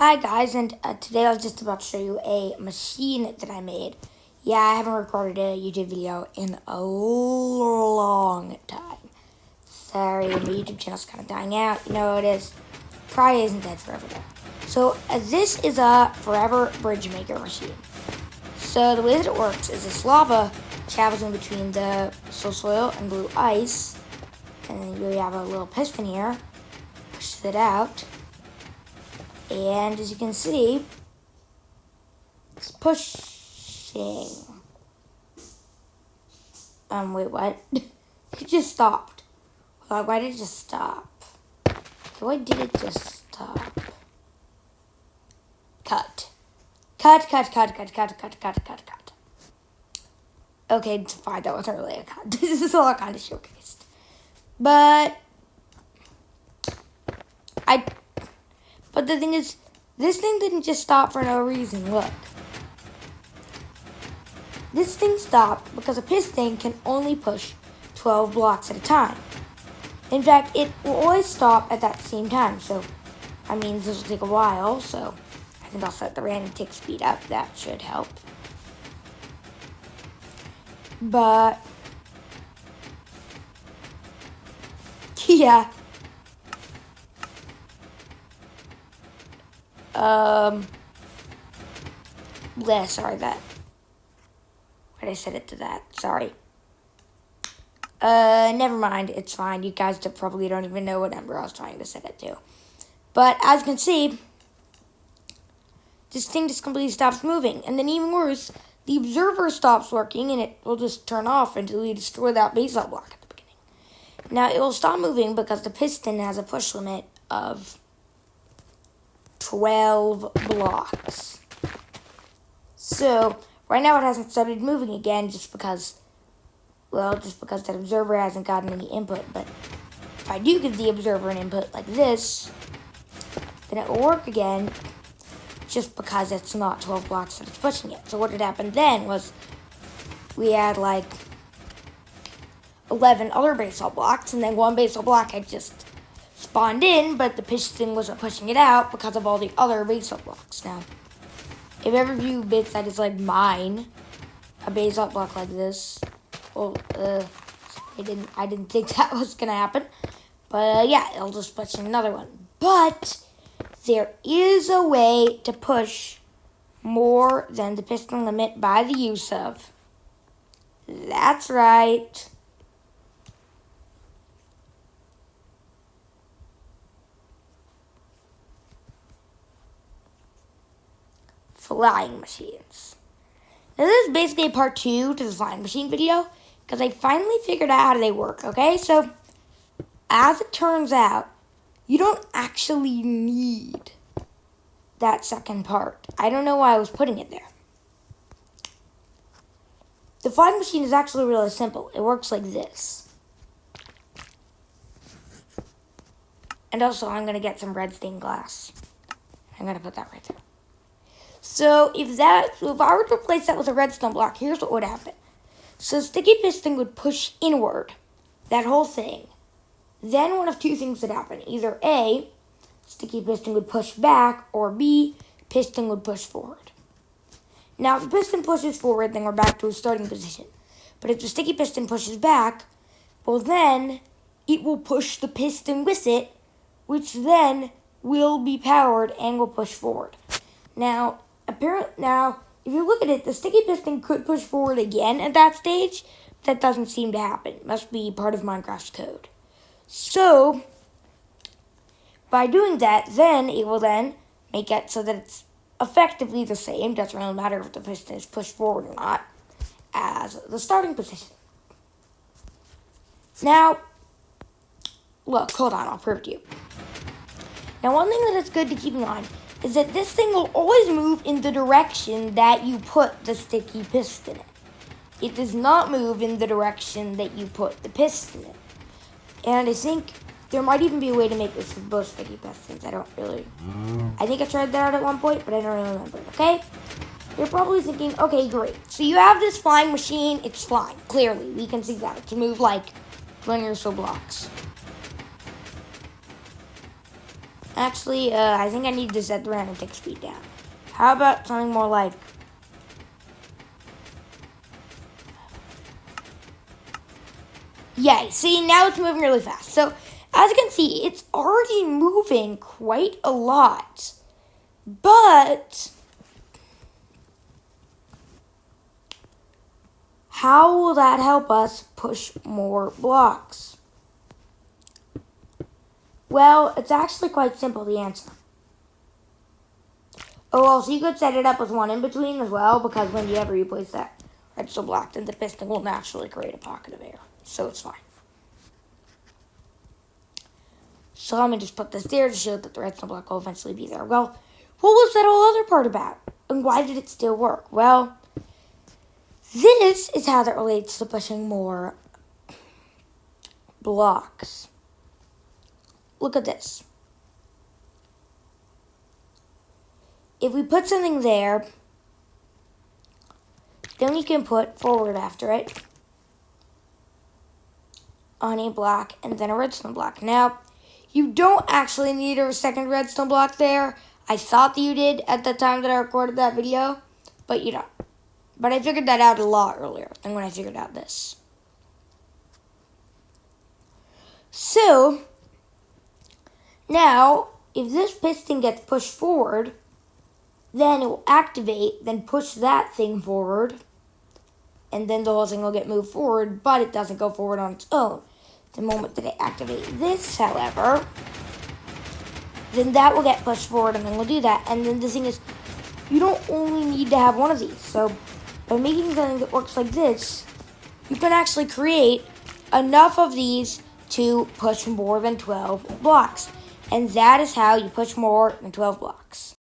Hi guys, and today I was just about to show you a machine that I made. Yeah, I haven't recorded a YouTube video in a long time. Sorry, my YouTube channel's kind of dying out. You know it is. Probably isn't dead forever though. So this is a forever bridge maker machine. So the way that it works is this lava travels in between the soil and blue ice, and then we have a little piston here, pushes it out. And as you can see, it's pushing. Wait, what? It just stopped. Like, why did it just stop? Why did it just stop? Cut. Cut. Okay, it's fine. That wasn't really a cut. This is all kind of showcased. But the thing is, this thing didn't just stop for no reason. Look. This thing stopped because a piston can only push 12 blocks at a time. In fact, it will always stop at that same time. So, I mean, this will take a while. So, I think I'll set the random tick speed up. That should help. But, yeah. Yeah, sorry that. Why did I set it to that? Sorry. Never mind. It's fine. You guys probably don't even know what number I was trying to set it to. But as you can see, this thing just completely stops moving. And then even worse, the observer stops working and it will just turn off until you destroy that basalt block at the beginning. Now, it will stop moving because the piston has a push limit of 12 blocks. So, right now it hasn't started moving again just because that observer hasn't gotten any input. But if I do give the observer an input like this, then it will work again just because it's not 12 blocks that it's pushing it. So what had happened then was we had like 11 other basalt blocks, and then one basalt block had just spawned in, but the piston wasn't pushing it out because of all the other basalt blocks. Now, if every few bits that is like mine, a basalt block like this, well, I didn't think that was gonna happen, but yeah, it'll just push another one. But there is a way to push more than the piston limit by the use of. That's right. Flying machines. Now this is basically a part 2 to the flying machine video because I finally figured out how they work, okay? So, as it turns out, you don't actually need that second part. I don't know why I was putting it there. The flying machine is actually really simple. It works like this. And also, I'm going to get some red stained glass. I'm going to put that right there. So if I were to replace that with a redstone block, here's what would happen. So sticky piston would push inward, that whole thing. Then one of two things would happen. Either A, sticky piston would push back, or B, piston would push forward. Now if the piston pushes forward, then we're back to a starting position. But if the sticky piston pushes back, well then it will push the piston with it, which then will be powered and will push forward. Now, if you look at it, the sticky piston could push forward again at that stage. That doesn't seem to happen. It must be part of Minecraft's code. So, by doing that, then it will then make it so that it's effectively the same. Doesn't really matter if the piston is pushed forward or not, as the starting position. Now, look, hold on, I'll prove it to you. Now, one thing that is good to keep in mind is that this thing will always move in the direction that you put the sticky piston in. It does not move in the direction that you put the piston in. And I think there might even be a way to make this with both sticky pistons. I think I tried that out at one point, but I don't really remember, okay? You're probably thinking, okay, great. So you have this flying machine, it's flying. Clearly, we can see that. It can move like 20 or so blocks. Actually, I think I need to set the random tick speed down. How about something more like... Yay, see, now it's moving really fast. So, as you can see, it's already moving quite a lot. But... how will that help us push more blocks? Well, it's actually quite simple, the answer. Oh, also, you could set it up with one in between as well, because whenever you place that redstone block, then the piston will naturally create a pocket of air. So it's fine. So let me just put this there to show that the redstone block will eventually be there. Well, what was that whole other part about? And why did it still work? Well, this is how that relates to pushing more blocks. Look at this. If we put something there, then we can put forward after it on a block and then a redstone block. Now, you don't actually need a second redstone block there. I thought that you did at the time that I recorded that video, but you don't. But I figured that out a lot earlier than when I figured out this. So, now, if this piston gets pushed forward, then it will activate, then push that thing forward, and then the whole thing will get moved forward, but it doesn't go forward on its own. The moment that I activate this, however, then that will get pushed forward, and then we'll do that. And then the thing is, you don't only need to have one of these. So, by making something that works like this, you can actually create enough of these to push more than 12 blocks. And that is how you push more than 12 blocks.